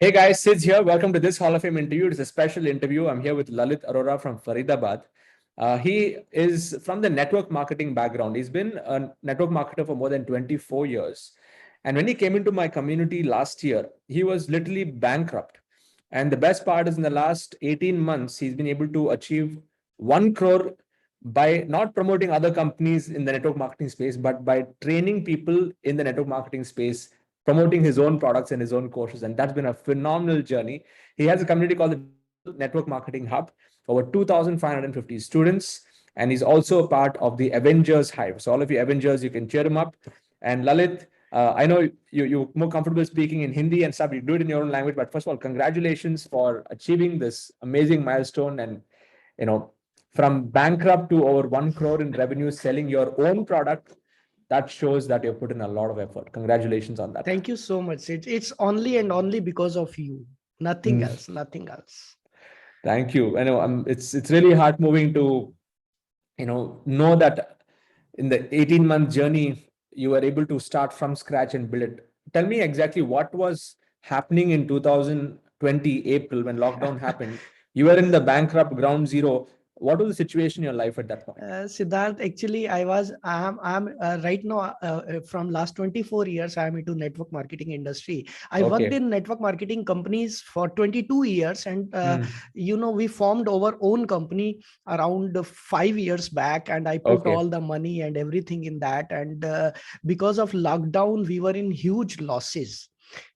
Hey guys, Sid's here. Welcome to this Hall of Fame interview. It's a special interview. I'm here with Lalit Arora from Faridabad. He is from the network marketing background. He's been a network marketer for more than 24 years. And when he came into my community last year, he was literally bankrupt. And the best part is in the last 18 months, he's been able to achieve 1 crore by not promoting other companies in the network marketing space, but by training people in the network marketing space, promoting his own products and his own courses. And that's been a phenomenal journey. He has a community called the Network Marketing Hub, over 2,550 students. And he's also a part of the Avengers Hive. So all of you Avengers, you can cheer him up. And Lalit, I know you're more comfortable speaking in Hindi and stuff. You do it in your own language. But first of all, congratulations for achieving this amazing milestone. And, you know, from bankrupt to over 1 crore in revenue, selling your own product, that shows that you've put in a lot of effort. Congratulations on that. Thank you so much. It's only and only because of you. Nothing else. Nothing else. Thank you. I know it's really heart moving to know that in the 18-month journey you were able to start from scratch and build it. Tell me exactly what was happening in 2020 April when lockdown happened. You were in the bankrupt ground zero. What was the situation in your life at that point? Siddharth, actually, I'm right now from last 24 years, I'm into network marketing industry. I worked in network marketing companies for 22 years. And, we formed our own company around 5 years back. And I put all the money and everything in that. And because of lockdown, we were in huge losses.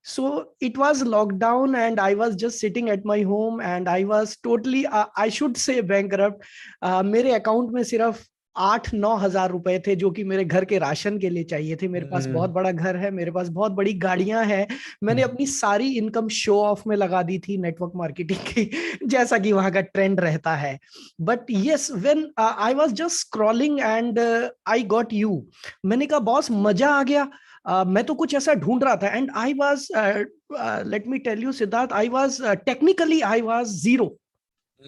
So it was lockdown and I was just sitting at my home and I was totally, I should say bankrupt. मेरे account में सिर्फ 8-9 हजार रुपए थे जो कि मेरे घर के राशन के लिए चाहिए थे। मेरे पास बहुत बड़ा घर है, मेरे पास बहुत बड़ी गाड़ियां हैं। मैंने अपनी सारी इनकम शो ऑफ में लगा दी थी नेटवर्क मार्केटिंग की, जैसा कि वहां का ट्रेंड रहता है। But yes, when I was just scrolling and I got you, मैंने कहा बॉस मजा आ गया। मैं तो कुछ ऐसा ढूंढ रहा था and I was, let me tell you Siddharth, I was technically I was zero.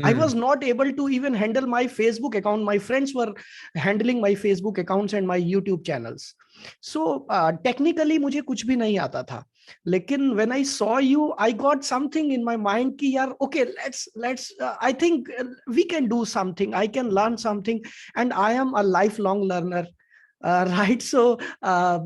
I was not able to even handle my Facebook account. My friends were handling my Facebook accounts and my YouTube channels. So technically मुझे कुछ भी नहीं आता था. लेकिन when I saw you, I got something in my mind कि यार okay, let's I think we can do something. I can learn something, and I am a lifelong learner. Right, so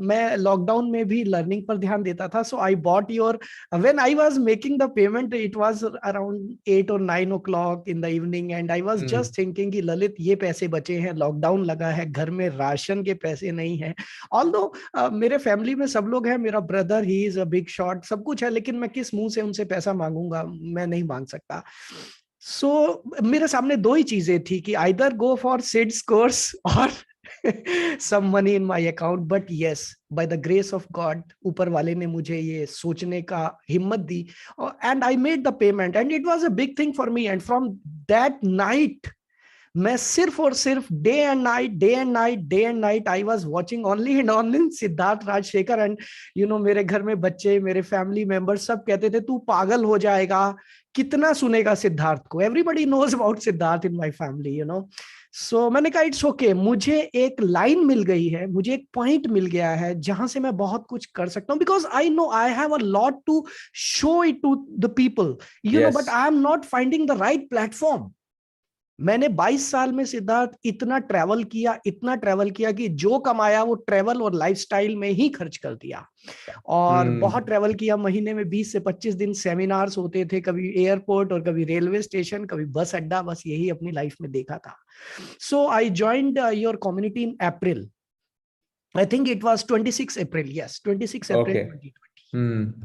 मैं लॉकडाउन में भी लर्निंग पर ध्यान देता था. So I bought your, when I was making the payment it was around 8 or 9 o'clock in the evening and I was just thinking कि ललित ये पैसे बचे हैं, लॉकडाउन लगा है, घर में राशन के पैसे नहीं है. ऑल्दो मेरे फैमिली में सब लोग हैं, मेरा brother he is a big shot, सब कुछ है, लेकिन मैं किस मुंह से उनसे पैसा मांगूंगा, मैं नहीं मांग सकता. सो मेरे सामने दो ही चीजें थी कि either go for seeds course और some money in my account. But yes, by the grace of God, ऊपर वाले ने मुझे ये सोचने का हिम्मत दी and I made the payment and it was a big thing for me. And from that night, मैं सिर्फ और सिर्फ day and night I was watching only and only Siddharth Rajshekhar. and मेरे घर में बच्चे, मेरे फैमिली मेंबर्स सब कहते थे तू पागल हो जाएगा, कितना सुनेगा सिद्धार्थ को. everybody knows about Siddharth in my family, सो मैंने कहा इट्स ओके, मुझे एक लाइन मिल गई है, मुझे एक पॉइंट मिल गया है जहां से मैं बहुत कुछ कर सकता हूं. Because I know I have a lot to show it to the people, but I am not finding the right platform. मैंने 22 साल में सिद्धार्थ इतना ट्रैवल किया कि जो कमाया वो ट्रैवल और लाइफस्टाइल में ही खर्च कर दिया. और बहुत ट्रैवल किया, महीने में 20 से 25 दिन सेमिनार्स होते थे, कभी एयरपोर्ट और कभी रेलवे स्टेशन, कभी बस अड्डा, बस यही अपनी लाइफ में देखा था. So I joined your community in April. I think it was 26 April. Yes, 26 April 2020.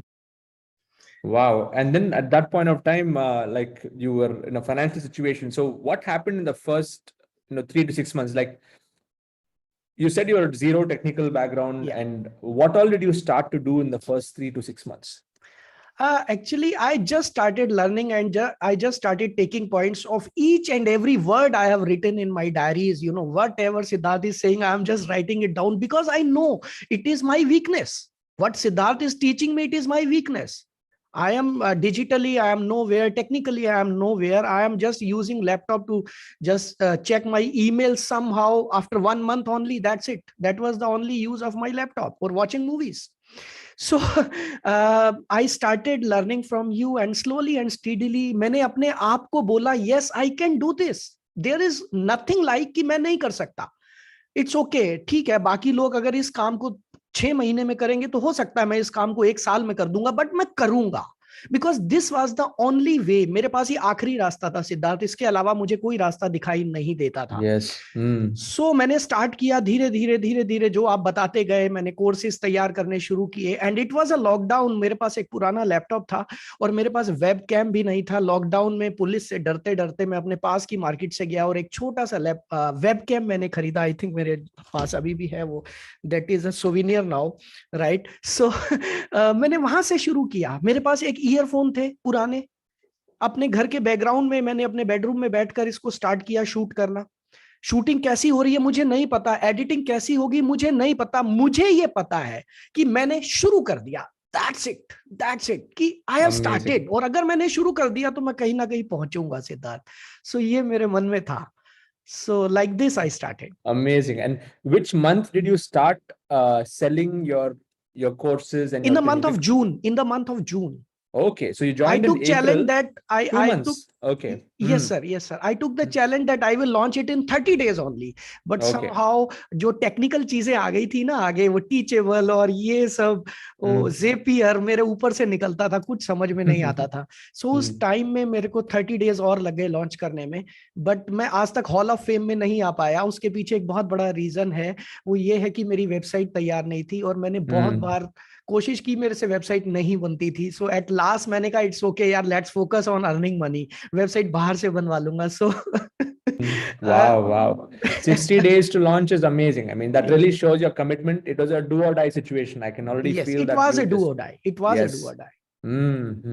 Wow. And then at that point of time, like you were in a financial situation. So what happened in the first, 3 to 6 months? Like you said, you were zero technical background, and what all did you start to do in the first 3 to 6 months? Actually, I just started learning and I just started taking points of each and every word I have written in my diaries. Whatever Siddharth is saying, I'm just writing it down because I know it is my weakness. What Siddharth is teaching me, it is my weakness. I am digitally, I am nowhere. Technically, I am nowhere. I am just using laptop to just check my emails somehow after 1 month only. That's it. That was the only use of my laptop for watching movies. So I started learning from you, and slowly and steadily मैंने अपने आप को बोला yes I can do this, there is nothing like कि मैं नहीं कर सकता, इट्स ओके, ठीक है, बाकी लोग अगर इस काम को 6 महीने में करेंगे तो हो सकता है मैं इस काम को 1 साल में कर दूंगा, बट मैं करूंगा, because this was the only way, मेरे पास ये आखिरी रास्ता था सिद्धार्थ, इसके अलावा मुझे कोई रास्ता दिखाई नहीं देता था। Yes. सो मैंने स्टार्ट किया धीरे धीरे धीरे धीरे, जो आप बताते गए, मैंने कोर्सेज तैयार करने शुरू किए, and it was a lockdown, मेरे पास एक पुराना लैपटॉप था और मेरे पास वेब कैम भी नहीं था। लॉकडाउन में पुलिस से डरते डरते मैं अपने पास की मार्केट से गया और एक छोटा सा वेब कैम मैंने खरीदा, आई थिंक मेरे पास अभी भी है वो, that is a souvenir now, right. So मैंने वहां से शुरू किया, मेरे पास एक ईयरफोन थे पुराने, अपने घर के बैकग्राउंड में मैंने अपने बेडरूम में बैठकर इसको स्टार्ट किया शूट करना। शूटिंग कैसी हो रही है मुझे नहीं पता, एडिटिंग कैसी होगी मुझे नहीं पता, मुझे ये पता है कि मैंने शुरू कर दिया, दैट्स इट कि आई हैव स्टार्टेड, और अगर मैंने शुरू कर दिया तो मैं कहीं ना कहीं पहुंचूंगा सिद्धार्थ। सो ये मेरे मन में था, so like this I started. Amazing. And which month did you start selling your courses and in your the month training? of June, in the month of June. Okay, so you I joined took in challenge April. that 2 months. took, Okay. yes sir, yes sir, I took the challenge that I will launch it in 30 days only, but Okay. somehow जो technical चीजें आ गई थी ना आगे, वो teachable और ये सब, वो जेपियर मेरे ऊपर से निकलता था, कुछ समझ में नहीं आता था। सो उस टाइम में मेरे को 30 डेज और लग गए लॉन्च करने में, बट मैं आज तक हॉल ऑफ फेम में नहीं आ पाया। उसके पीछे एक बहुत बड़ा रीजन है, वो ये है कि मेरी वेबसाइट तैयार नहीं थी, और मैंने बहुत बार कोशिश की, मेरे से वेबसाइट नहीं बनती थी। सो एट लास्ट मैंने कहा इट्स ओके यार, let's focus on earning money, website बाहर से बनवा लूंगा। सो wow. 60 days to launch is amazing. I mean, that really shows your commitment. It was a do or die situation. I can already yes, feel it that was you a do just, or die, it was a do yes. or die.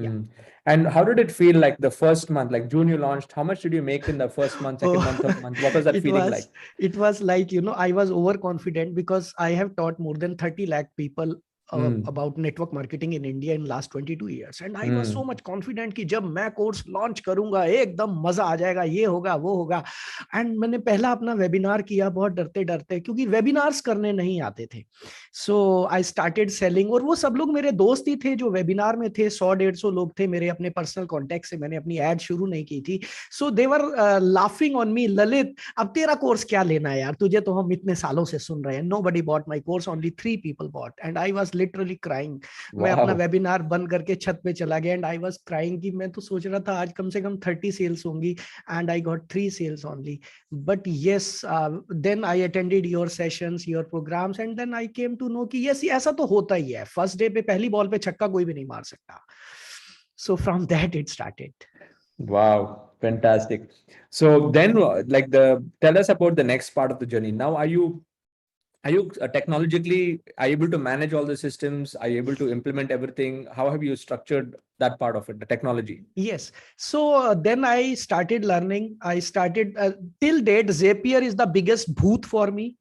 Yeah. And how did it feel like the first month, like June you launched? How much did you make in the first month, second month of month? What was that feeling like? It was like, I was overconfident because I have taught more than 30 lakh people about network marketing in India in last 22 years, and I was so much confident कि जब मैं course launch करूंगा एकदम मजा आ जाएगा, ये होगा वो होगा। एंड मैंने पहला अपना वेबिनार किया बहुत डरते डरते, क्योंकि वेबिनार्स करने नहीं आते थे। सो आई स्टार्टेड सेलिंग, और वो सब लोग मेरे दोस्त ही थे जो वेबिनार में थे, 100-150 लोग थे मेरे अपने पर्सनल कॉन्टेक्ट से, मैंने अपनी एड शुरू नहीं की थी। So they were laughing on me, Lalit अब तेरा कोर्स क्या लेना है यार, तुझे तो हम इतने सालों से सुन रहे हैं, nobody bought my course, only 3 people bought, and I was literally crying. मैं अपना वेबिनार बंद करके छत पे चला गया, एंड आई वाज क्राइंग कि मैं तो सोच रहा था आज कम से कम 30 सेल्स होंगी, and I got 3 sales only. But yes, then I attended your sessions, your programs, and then I came to know कि यस ऐसा तो होता ही है, फर्स्ट डे पे पहली बॉल पे छक्का कोई भी नहीं मार सकता। So from that it started. Wow, fantastic. So then, tell us about the next part of the journey. Now, are you technologically, are you able to manage all the systems? Are you able to implement everything? How have you structured that part of it, the technology? Yes. So then I started learning. I started till date, Zapier is the biggest bhoot for me,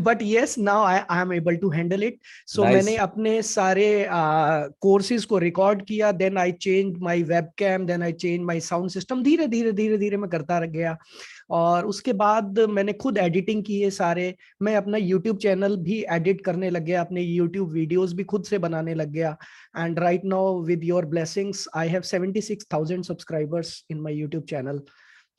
but yes, now I am able to handle it. So Nice. मैंने अपने सारे courses को record किया, then I changed my webcam, then I changed my sound system, धीरे धीरे मैं करता रह गया। और उसके बाद मैंने खुद एडिटिंग की है सारे, मैं अपना यूट्यूब चैनल भी एडिट करने लग गया, अपने यूट्यूब वीडियोस भी खुद से बनाने लग गया। And right now with your blessings I have 76,000 subscribers in my YouTube channel,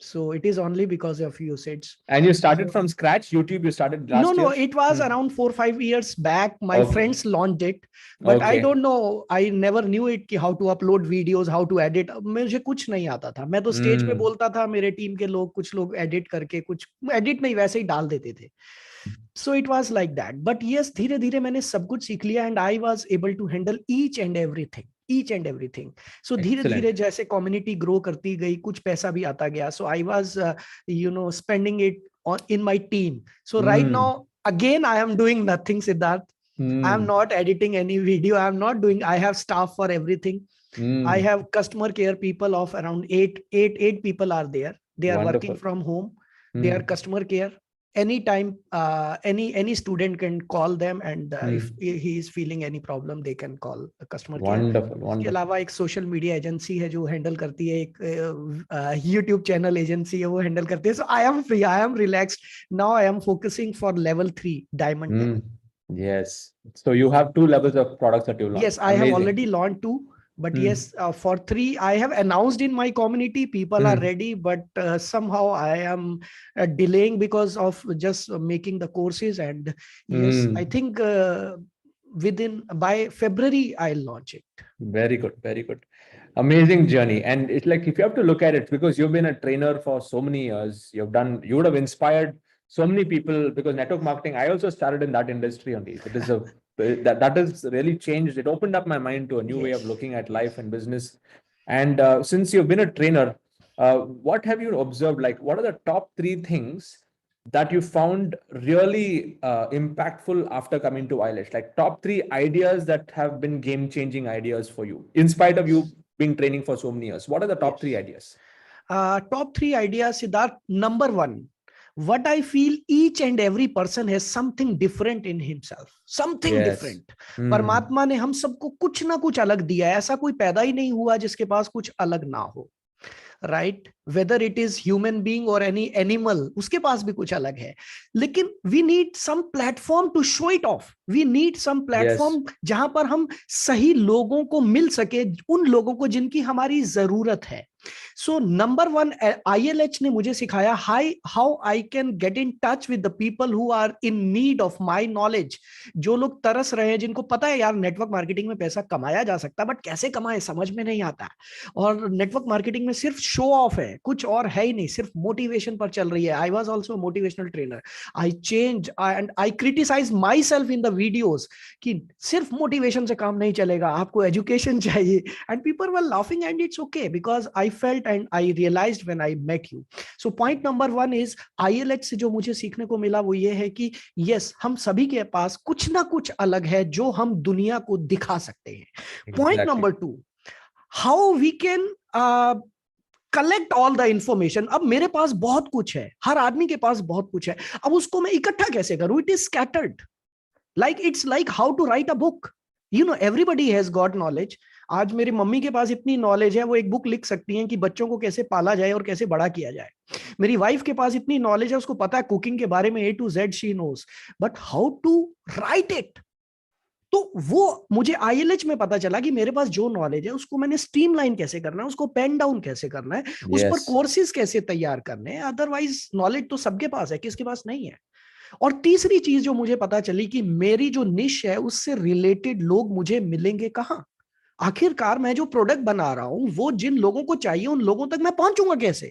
so it is only because of usage. And you started from scratch? YouTube, you started last year? No, it was around 4-5 years back. My friends launched it, but I don't know, I never knew it कि how to upload videos, how to edit. मुझे कुछ नहीं आता था, मैं तो stage पे बोलता था, मेरे टीम के लोग कुछ लोग एडिट करके, कुछ एडिट नहीं वैसे ही डाल देते थे। So it was like that, but yes, धीरे धीरे मैंने सब कुछ सीख लिया, and I was able to handle each and everything. So धीरे धीरे जैसे community grow करती गई, कुछ पैसा भी आता गया, so I was spending it in my team. So right now again I am doing nothing, Siddharth. I am not editing any video, I have staff for everything. I have customer care people of around eight people are there. They are working from home. They are customer care. Anytime any student can call them, and if he is feeling any problem, they can call a customer care. इसके अलावा एक social media agency है जो handle करती है, एक YouTube channel agency है वो हैंडल करती है। So I am free, I am relaxed now. I am focusing for level 3 diamond. Yes. So you have two levels of products that you launched. Yes, I have already launched two. But yes, for three, I have announced in my community, people are ready, but somehow I am delaying because of just making the courses. And yes, I think by February, I'll launch it. Very good, very good. Amazing journey. And it's like, if you have to look at it, because you've been a trainer for so many years, you would have inspired so many people, because network marketing, I also started in that industry only. It is that has really changed. It opened up my mind to a new way of looking at life and business. And since you've been a trainer, what have you observed? Like, what are the top three things that you found really impactful after coming to IELTS? Like top three ideas that have been game-changing ideas for you, in spite of you being training for so many years. What are the top three ideas? Top three ideas, Siddharth. Number one, what I feel, each and every person has something different in himself, something different. परमात्मा ने हम सबको कुछ ना कुछ अलग दिया है. ऐसा कोई पैदा ही नहीं हुआ जिसके पास कुछ अलग ना हो. Right, whether it is human being और एनी एनिमल, उसके पास भी कुछ अलग है. लेकिन we need some platform to show it off. We need some platform जहां पर हम सही लोगों को मिल सके, उन लोगों को जिनकी हमारी जरूरत है. सो नंबर वन, ILH ने मुझे सिखाया how I can get in touch with the people who are in need of my knowledge. जो लोग तरस रहे हैं, जिनको पता है यार नेटवर्क मार्केटिंग में पैसा कमाया जा सकता है, बट कैसे कमाए समझ में नहीं आता. और नेटवर्क मार्केटिंग में सिर्फ शो ऑफ है, कुछ और है ही नहीं, सिर्फ मोटिवेशन पर चल रही है. I was also motivational trainer. I change and I criticize myself in the videos कि सिर्फ मोटिवेशन से काम नहीं चलेगा, आपको एजुकेशन चाहिए. And people were laughing and it's okay, because I felt and I realized when I met you. So point number one is, ILH से जो मुझे सीखने को मिला वो ये है कि यस, हम सभी के पास कुछ ना कुछ अलग है जो हम दुनिया को दिखा सकते हैं. Point number two, how we can collect all the information. अब मेरे पास बहुत कुछ है, हर आदमी के पास बहुत कुछ है, अब उसको मैं इकट्ठा कैसे करूं? It is scattered. Like it's like how to write a book. You know, everybody has got knowledge. आज मेरी मम्मी के पास इतनी नॉलेज है, वो एक बुक लिख सकती हैं कि बच्चों को कैसे पाला जाए और कैसे बड़ा किया जाए. मेरी वाइफ के पास इतनी नॉलेज है, उसको पता है कुकिंग के बारे में A to Z she knows, but how to write it. तो वो मुझे ILH में पता चला कि मेरे पास जो नॉलेज है उसको मैंने स्ट्रीमलाइन कैसे करना है, उसको पेन डाउन कैसे करना है, उस पर कोर्सेज कैसे तैयार करने हैं. अदरवाइज नॉलेज तो सबके पास है, किसके पास नहीं है. और तीसरी चीज जो मुझे पता चली कि मेरी जो निश है उससे रिलेटेड लोग मुझे मिलेंगे कहां. आखिरकार मैं जो प्रोडक्ट बना रहा हूं वो जिन लोगों को चाहिए उन लोगों तक मैं पहुंचूंगा कैसे.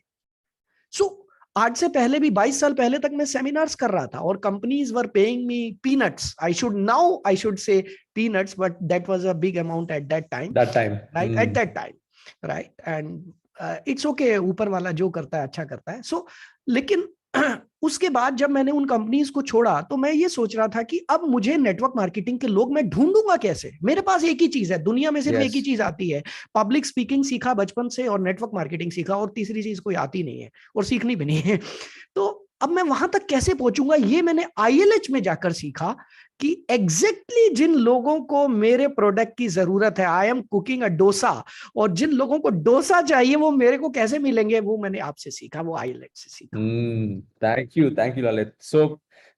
सो आज से पहले भी 22 साल पहले तक मैं सेमिनार्स कर रहा था और companies were paying me peanuts. I should say peanuts, but that was a big amount at that time. Right, at that time. Right, and it's okay, ऊपर वाला जो करता है अच्छा करता है. सो लेकिन उसके बाद जब मैंने उन कंपनीज को छोड़ा तो मैं ये सोच रहा था कि अब मुझे नेटवर्क मार्केटिंग के लोग मैं ढूंढूंगा कैसे. मेरे पास एक ही चीज है, दुनिया में सिर्फ एक ही चीज आती है. पब्लिक स्पीकिंग सीखा बचपन से और नेटवर्क मार्केटिंग सीखा, और तीसरी चीज कोई आती नहीं है और सीखनी भी नहीं है. तो अब मैं वहां तक कैसे पहुंचूंगा, ये मैंने ILH में जाकर सीखा कि एग्जैक्टली जिन लोगों को मेरे प्रोडक्ट की जरूरत है, आई एम कुकिंग अ डोसा, और जिन लोगों को डोसा चाहिए वो मेरे को कैसे मिलेंगे, वो मैंने आपसे सीखा, वो ILH से सीखा. Thank you, Lalit.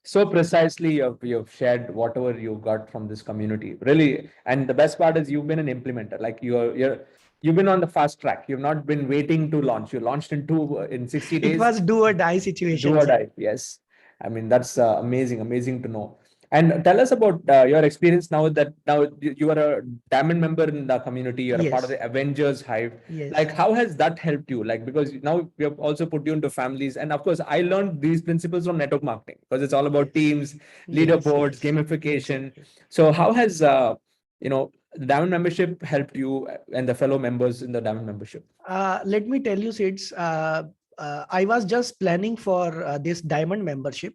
So precisely you've shared whatever you got from this community, really. And the best part is you've been an implementer. Like you've been on the fast track. You've not been waiting to launch. You launched in 60 days. It was do or die situation. Do or die, yes. I mean, that's amazing to know. And tell us about your experience now that you are a diamond member in the community. You're a part of the Avengers Hive. Yes. Like, how has that helped you? Like, because now we have also put you into families. And of course, I learned these principles from network marketing because it's all about teams, leaderboards, gamification. So how has, the diamond membership helped you and the fellow members in the diamond membership? Let me tell you, Sids, I was just planning for this diamond membership.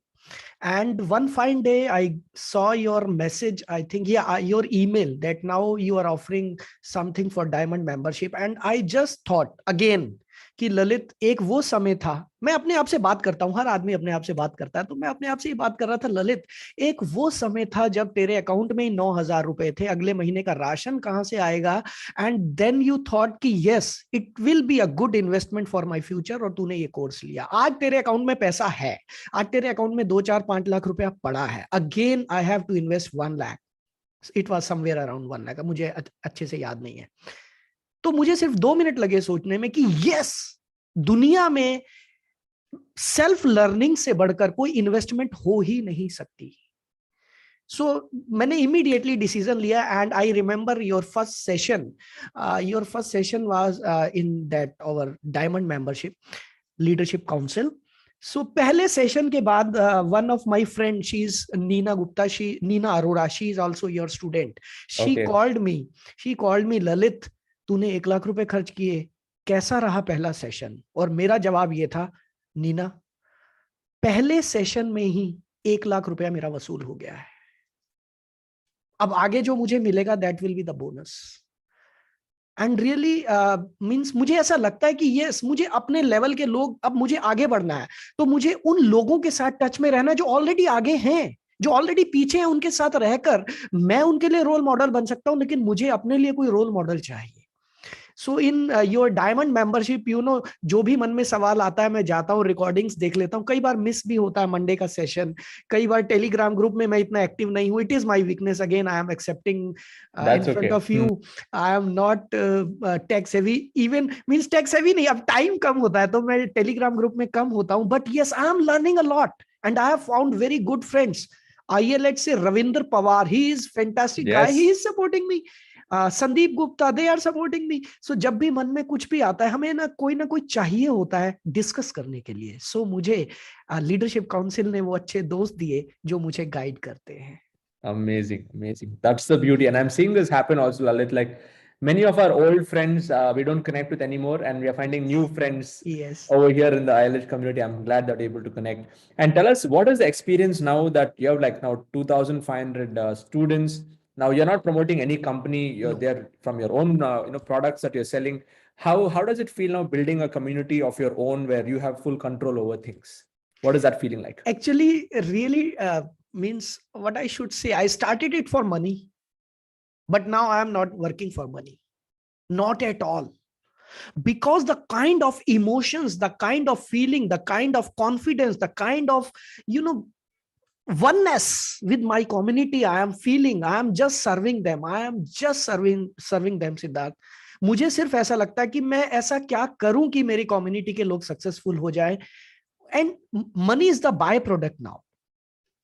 And one fine day, I saw your message, I think, your email that now you are offering something for diamond membership. And I just thought again, कि ललित एक वो समय था, मैं अपने आप से बात करता हूं, हर आदमी अपने आप से बात करता है, तो मैं अपने आप से ही बात कर रहा था, ललित एक वो समय था जब तेरे अकाउंट में ही 9,000 रुपए थे, अगले महीने का राशन कहां से आएगा, एंड देन यू थॉट कि yes it will be a good investment for my future, और तूने ये कोर्स लिया। आज तेरे अकाउंट में पैसा है, आज तेरे अकाउंट में 2, 4, 5 लाख रुपया पड़ा है। Again I have to invest 1 lakh, it was somewhere around 1 lakh, मुझे अच्छे से याद नहीं है। तो मुझे सिर्फ 2 मिनट लगे सोचने में कि यस, दुनिया में सेल्फ लर्निंग से बढ़कर कोई इन्वेस्टमेंट हो ही नहीं सकती। सो मैंने इमीडिएटली डिसीजन लिया, and I remember your first session was in that our diamond membership leadership council. So पहले सेशन के बाद one of my friend, she is Nina Gupta, Nina Arora, she is also your student, she called me, Lalit तूने 1 लाख रुपए खर्च किए, कैसा रहा पहला सेशन? और मेरा जवाब ये था, नीना पहले सेशन में ही 1 लाख रुपया मेरा वसूल हो गया है, अब आगे जो मुझे मिलेगा that will be the bonus. And really means मुझे ऐसा लगता है कि यस, मुझे अपने लेवल के लोग, अब मुझे आगे बढ़ना है, तो मुझे उन लोगों के साथ टच में रहना जो ऑलरेडी आगे हैं, जो ऑलरेडी पीछे हैं, उनके साथ रहकर मैं उनके लिए रोल मॉडल बन सकता हूं, लेकिन मुझे अपने लिए कोई रोल मॉडल चाहिए। So in your diamond membership, you know, जो भी मन में सवाल आता है मैं जाता हूँ, रिकॉर्डिंग्स देख लेता हूँ, कई बार मिस भी होता है मंडे का सेशन, कई बार टेलीग्राम ग्रुप में मैं इतना एक्टिव नहीं हूँ, it is my weakness, again I am accepting in front of you, I am not tech savvy, even means tech savvy नहीं, अब टाइम कम होता है तो मैं टेलीग्राम ग्रुप में कम होता हूँ, but yes I am learning a lot and I have found very good friends. आइए let's say Ravindra Pawar, he is fantastic guy, he is supporting me, Sandeep Gupta, they are supporting me. So जब भी मन में कुछ भी आता है, हमें ना कोई चाहिए होता है डिस्कस करने के लिए। सो मुझे लीडरशिप काउंसिल ने वो अच्छे दोस्त दिए जो मुझे गाइड करते हैं। Amazing, amazing. That's the beauty. And I'm seeing this happen also, Lalit. Like many of our old friends, we don't connect with anymore, and we are finding new friends over here in the ILH community. I'm glad that we're able to connect. And tell us, what is the experience now that you have like now 2,500 students? Now you're not promoting any company. You're there from your own, products that you're selling. How does it feel now building a community of your own where you have full control over things? What is that feeling like? Actually, really, means what I should say, I started it for money, but now I am not working for money, not at all, because the kind of emotions, the kind of feeling, the kind of confidence, the kind of, oneness with my community I am feeling, I am just serving them, I am just serving them, Siddharth। मुझे सिर्फ ऐसा लगता है कि मैं ऐसा क्या करूं कि मेरी कम्युनिटी के लोग सक्सेसफुल हो जाए, and money is the by product now,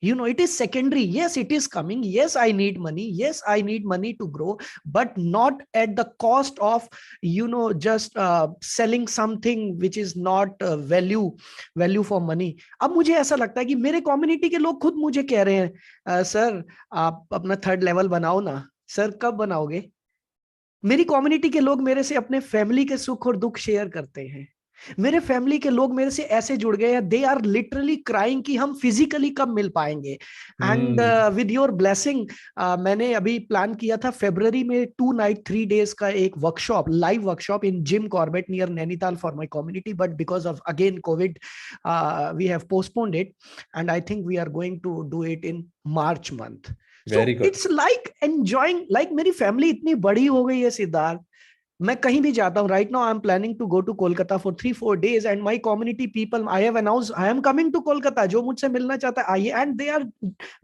it is secondary. Yes, it is coming. Yes, I need money. Yes, I need money to grow, but not at the cost of, just selling something which is not value for money। अब मुझे ऐसा लगता है कि मेरे community के लोग खुद मुझे कह रहे हैं, सर आप अपना 3rd लेवल बनाओ ना। सर कब बनाओगे? मेरी कम्युनिटी के लोग मेरे से अपने फैमिली के सुख और दुख शेयर करते हैं, मेरे फैमिली के लोग मेरे से ऐसे जुड़ गए हैं, दे आर लिटरली क्राइंग कि हम फिजिकली कब मिल पाएंगे। एंड विद योर ब्लेसिंग, मैंने अभी प्लान किया था फरवरी में 2 नाइट 3 डेज का एक workshop, live workshop in Jim Corbett near Nainital for my community, but because of again covid we have postponed it, and I think we are going to do it in March month. So it's like enjoying, like मेरी family इतनी बड़ी हो गई है सिद्धार्थ, मैं कहीं भी जाता हूँ, right now I am planning to go to Kolkata for 3-4 days, and my community people, I have announced I am coming to Kolkata, जो मुझसे मिलना चाहता है आइए, and they are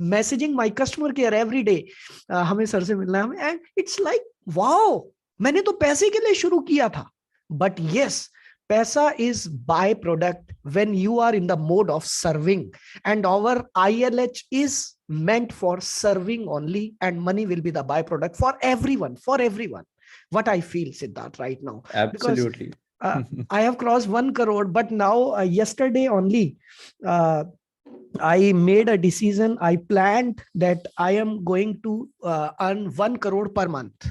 messaging my customer care every day, हमें सर से मिलना है, एंड इट्स लाइक वाओ, मैंने तो पैसे के लिए शुरू किया था, बट यस, पैसा is byproduct when you are in the mode of serving, and our ILH is meant for serving only, and money will be the byproduct for everyone, what I feel, Siddharth, right now. Absolutely. Because, I have crossed 1 crore, but now yesterday only I made a decision, I planned that I am going to earn 1 crore per month,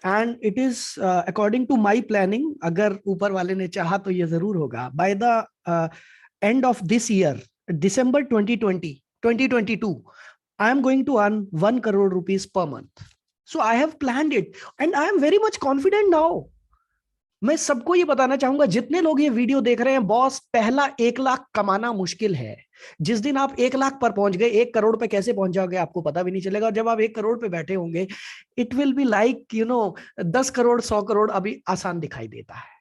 and it is according to my planning, अगर ऊपर वाले ने चाहा तो ये जरूर होगा, by the end of this year, December 2022, I am going to earn 1 crore rupees per month. So I have planned it, and I am very much confident now. मैं सबको ये बताना चाहूंगा, जितने लोग ये वीडियो देख रहे हैं, बॉस, पहला 1 लाख कमाना मुश्किल है। जिस दिन आप 1 लाख पर पहुंच गए, 1 करोड़ पे कैसे पहुंच जाओगे आपको पता भी नहीं चलेगा। और जब आप 1 करोड़ पे बैठे होंगे, it will be like 10 crore 100 crore अभी आसान दिखाई देता है।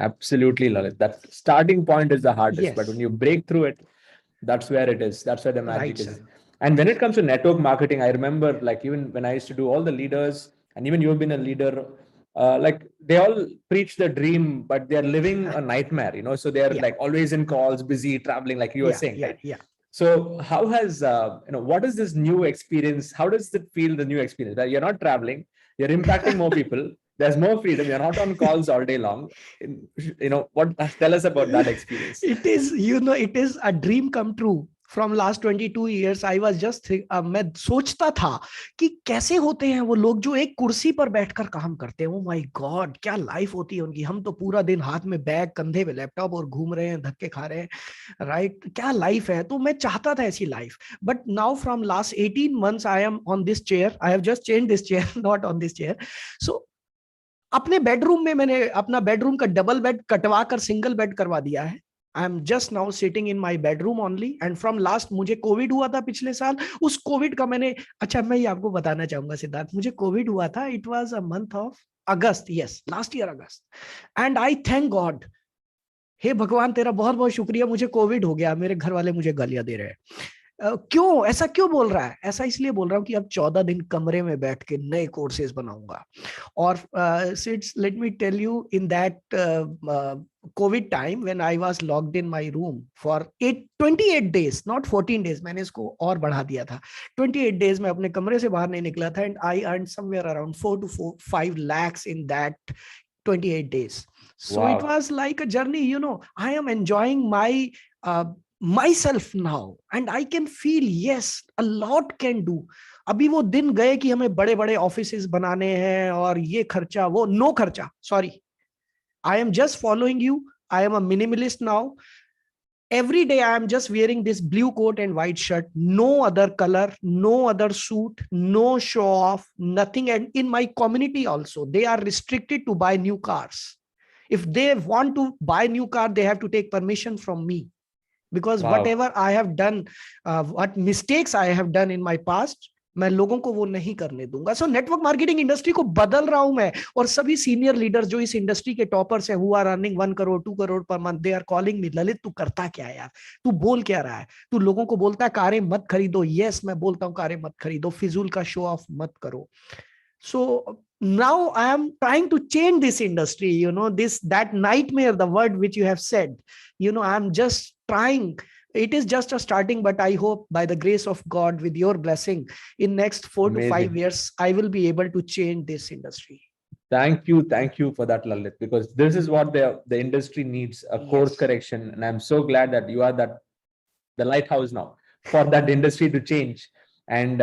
Absolutely, Lalit. That starting point is the hardest, but when yes, you break through it, that's where it is. That's where the magic right is. Sir. And when it comes to network marketing, I remember like even when I used to do all the leaders, and even you've been a leader, like they all preach the dream, but they're living a nightmare, you know. So they're या like always in calls, busy, traveling, like you were या saying, या right? या So how has what is this new experience? How does it feel, the new experience? That you're not traveling, you're impacting more people. There's more freedom. You're not on calls all day long. What? Tell us about that experience. It is it is a dream come true. From last 22 years I was just, मैं सोचता था कि कैसे होते हैं वो लोग जो एक कुर्सी पर बैठकर काम करते हैं। ओ माय गॉड, क्या लाइफ होती है उनकी। हम तो पूरा दिन हाथ में बैग, कंधे पे लैपटॉप और घूम रहे हैं, धक्के खा रहे हैं, राइट? क्या लाइफ है। तो मैं चाहता था ऐसी life. But now from last 18 months I am on this chair. I have just change this chair, not on this chair. So अपने बेडरूम में मैंने अपना बेडरूम का डबल बेड कटवा कर सिंगल बेड करवा दिया है। I am just now sitting in my bedroom only. And from last, मुझे कोविड हुआ था पिछले साल, उस कोविड का मैंने, अच्छा मैं ये आपको बताना चाहूंगा सिद्धार्थ, मुझे कोविड हुआ था, it was a month of August, yes, last year August. And I thank God, हे भगवान तेरा बहुत बहुत शुक्रिया, मुझे कोविड हो गया। मेरे घर वाले मुझे गालियां दे रहे हैं। क्यों ऐसा क्यों बोल रहा है? ऐसा इसलिए बोल रहा हूँ कि अब 14 दिन कमरे में बैठ के नए कोर्सेज बनाऊंगा। और सिट्स, let me tell you, in that COVID time when I was locked in my room for 28 days, not 14 days, मैंने इसको और बढ़ा दिया था। 28 days में अपने कमरे से बाहर नहीं निकला था, and I earned somewhere around 4 to 5 lakhs in that 28 days. So it Wow. was like a journey, I am enjoying my myself now, and I can feel, yes, a lot can do. अभी वो दिन गए कि हमें बड़े बड़े offices बनाने हैं और ये खर्चा, वो नो खर्चा, sorry, I am just following you. I am a minimalist now. Every day I am just wearing this blue coat and white shirt, no other color, no other suit, no show off, nothing. And in my community also, they are restricted to buy new cars. If they want to buy new car, they have to take permission from me, because Wow. whatever I have done, what mistakes I have done in my past, मैं लोगों को वो नहीं करने दूंगा। So network marketing industry को बदल रहा हूं मैं। और सभी सीनियर लीडर्स जो इस इंडस्ट्री के टॉपर्स हैं, who are earning 1 crore 2 crore per month, they are calling me, Lalit तू करता क्या है यार, तू बोल क्या रहा है, तू लोगों को बोलता है कारें मत खरीदो। यस, मैं बोलता हूँ कारें मत खरीदो, फिजूल का शो ऑफ मत करो। So now I am trying to change this industry, that nightmare, the word which you have said, I'm just trying. It is just a starting, but I hope by the grace of God, with your blessing, in next 4 to 5 Amazing. years, I will be able to change this industry. Thank you for that, Lalit, because this is what the industry needs, a course Yes. correction. And I'm so glad that you are the lighthouse now for that industry to change, and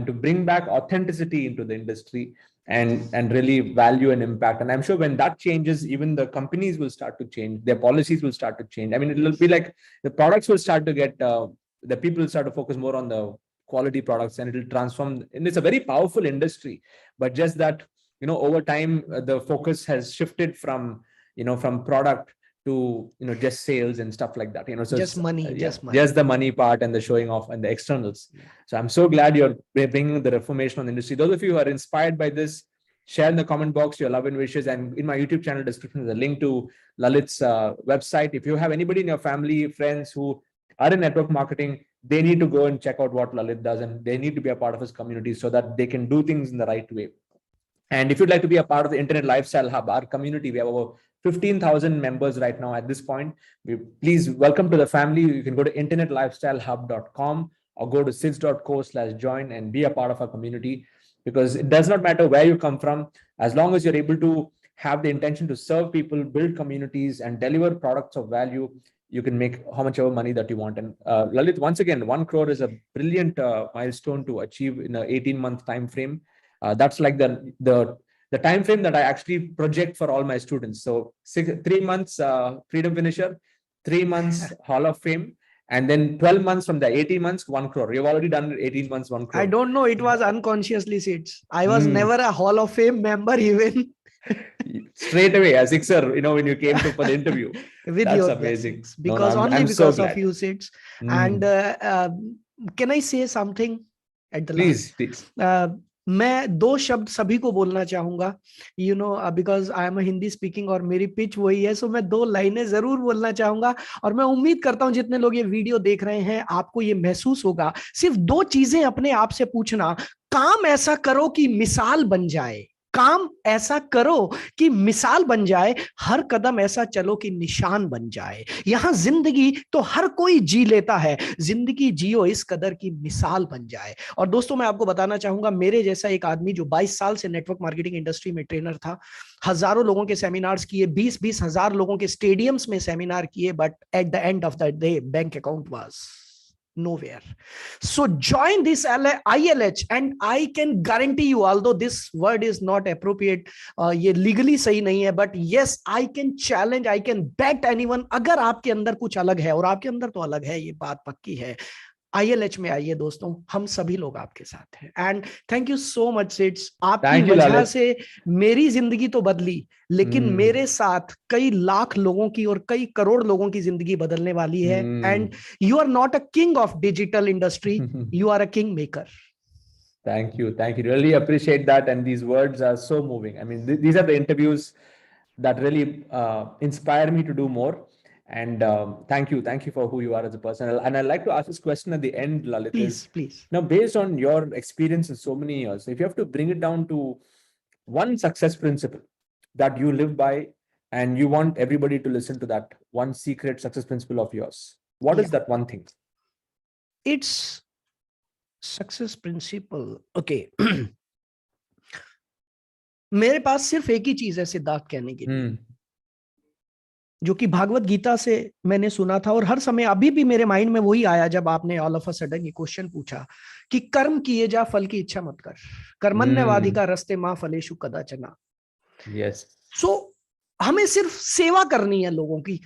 to bring back authenticity into the industry, and really value and impact. And I'm sure when that changes, even the companies will start to change, their policies will start to change. I mean, it'll be like the products will start to get, the people will start to focus more on the quality products, and it'll transform. And it's a very powerful industry, but just that, over time, the focus has shifted from product to just sales and stuff like that. So Just money, just money. just the money part and the showing off and the externals. So I'm so glad you're bringing the reformation on the industry. Those of you who are inspired by this, share in the comment box your love and wishes. And in my YouTube channel description is a link to Lalit's website. If you have anybody in your family, friends who are in network marketing, they need to go and check out what Lalit does, and they need to be a part of his community so that they can do things in the right way. And if you'd like to be a part of the Internet Lifestyle Hub, our community, we have over 15,000 members right now at this point. Please welcome to the family. You can go to internetlifestylehub.com or go to sids.co/join and be a part of our community, because it does not matter where you come from, as long as you're able to have the intention to serve people, build communities, and deliver products of value, you can make how much ever money that you want. And Lalit, once again, 1 crore is a brilliant milestone to achieve in an 18-month time frame. That's like the time frame that I actually project for all my students. So 3 months freedom finisher, 3 months Hall of Fame, and then 12 months from the 18 months, 1 crore. You've already done 18 months, 1 crore. I don't know. It was unconsciously, Sids. I was never a Hall of Fame member even. Straight away, a sixer, when you came to for the interview. With That's your amazing. blessings, because only I'm so because of glad. you, Sids. Mm. And can I say something at the last? Please. मैं दो शब्द सभी को बोलना चाहूंगा, because I am a Hindi speaking और मेरी pitch वही है, सो मैं दो लाइनें जरूर बोलना चाहूंगा। और मैं उम्मीद करता हूं जितने लोग ये वीडियो देख रहे हैं आपको ये महसूस होगा। सिर्फ दो चीजें अपने आप से पूछना, काम ऐसा करो कि मिसाल बन जाए, काम ऐसा करो कि मिसाल बन जाए, हर कदम ऐसा चलो कि निशान बन जाए। यहां जिंदगी तो हर कोई जी लेता है, जिंदगी जियो इस कदर की मिसाल बन जाए। और दोस्तों मैं आपको बताना चाहूंगा, मेरे जैसा एक आदमी जो 22 साल से नेटवर्क मार्केटिंग इंडस्ट्री में ट्रेनर था, हजारों लोगों के सेमिनार्स किए, 20-20 हजार लोगों के स्टेडियम्स में सेमिनार किए, but at the end of the day bank account was nowhere. So join this ILH, and I can guarantee you, although this word is not appropriate, ये legally सही नहीं है, but yes, I can challenge, I can bet anyone, अगर आपके अंदर कुछ अलग है, और आपके अंदर तो अलग है, ये बात पक्की है, ILH में आइए दोस्तों, हम सभी लोग आपके साथ हैं। And thank you so much seeds, आपकी वजह से मेरी जिंदगी तो बदली, लेकिन मेरे साथ कई लाख लोगों की और कई करोड़ लोगों की जिंदगी बदलने वाली है। And you are not a king of digital industry, you are a king maker. Thank you. Really appreciate that. And these words are so moving. I mean, these are the interviews that really inspire me to do more. And thank you for who you are as a person. And I'd like to ask this question at the end, Lalit. Please. Now, based on your experience in so many years, if you have to bring it down to one success principle that you live by, and you want everybody to listen to that one secret success principle of yours, what is that one thing? It's success principle. Okay, मेरे पास सिर्फ एक ही चीज है सिद्धार्थ कहने के लिए, जो कि भागवत गीता से मैंने सुना था, और हर समय अभी भी मेरे माइंड में वही आया जब आपने ऑल ऑफ अ सडन ये क्वेश्चन पूछा कि कर्म किए जा फल की इच्छा मत कर, कर्मण्यवाधिका रस्ते मां फलेषु कदाचन। यस। सो हमें सिर्फ सेवा करनी है लोगों की।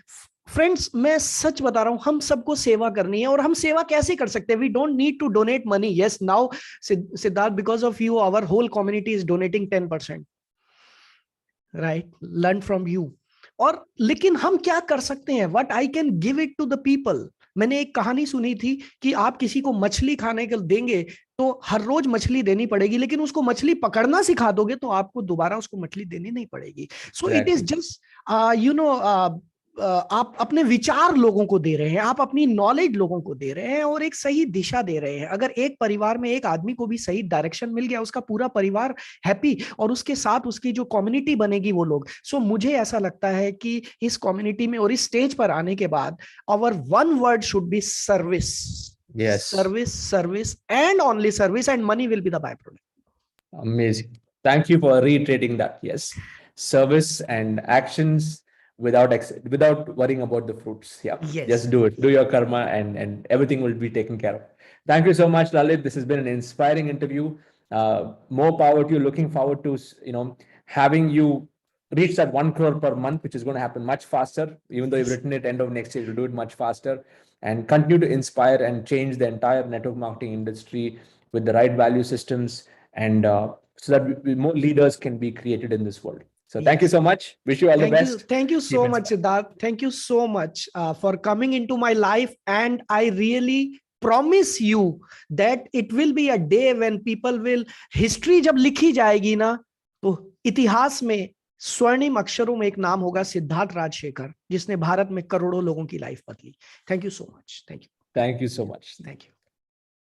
फ्रेंड्स, मैं सच बता रहा हूं, हम सबको सेवा करनी है। और हम सेवा कैसे कर सकते हैं? We don't need to donate money. Yes, now Siddharth, because of you our whole community is donating 10%, right, learn from you. और लेकिन हम क्या कर सकते हैं? What I can give it to the people. मैंने एक कहानी सुनी थी कि आप किसी को मछली खाने के देंगे तो हर रोज मछली देनी पड़ेगी, लेकिन उसको मछली पकड़ना सिखा दोगे तो आपको दोबारा उसको मछली देनी नहीं पड़ेगी। सो इट इज जस्ट आप अपने विचार लोगों को दे रहे हैं, आप अपनी नॉलेज लोगों को दे रहे हैं, और एक सही दिशा दे रहे हैं। अगर एक परिवार में एक आदमी को भी सही डायरेक्शन मिल गया, उसका पूरा परिवार हैप्पी, और उसके साथ उसकी जो कम्युनिटी बनेगी वो लोग। सो मुझे ऐसा लगता है कि इस कम्युनिटी में और इस स्टेज पर आने के बाद hour one word should be service. Yes. Service, and only service, and money will be the byproduct. Amazing. Thank you for reiterating that. Yes, service and actions without worrying about the fruits. Yeah, yes. Just do it. Do your karma, and everything will be taken care of. Thank you so much, Lalit. This has been an inspiring interview. More power to you. Looking forward to having you reach that 1 crore per month, which is going to happen much faster. Even though you've written it end of next year, you'll do it much faster, and continue to inspire and change the entire network marketing industry with the right value systems, and so that more leaders can be created in this world. So thank you so much. Wish you all the best. Thank you so much, Siddharth. Thank you so much for coming into my life. And I really promise you that it will be a day when people will, history जब लिखी जाएगी ना, तो इतिहास में स्वर्णिम अक्षरों में एक नाम होगा, सिद्धार्थ राजशेखर, जिसने भारत में करोड़ों लोगों की लाइफ बदली। Thank you so much. Thank you. Thank you so much. Thank you.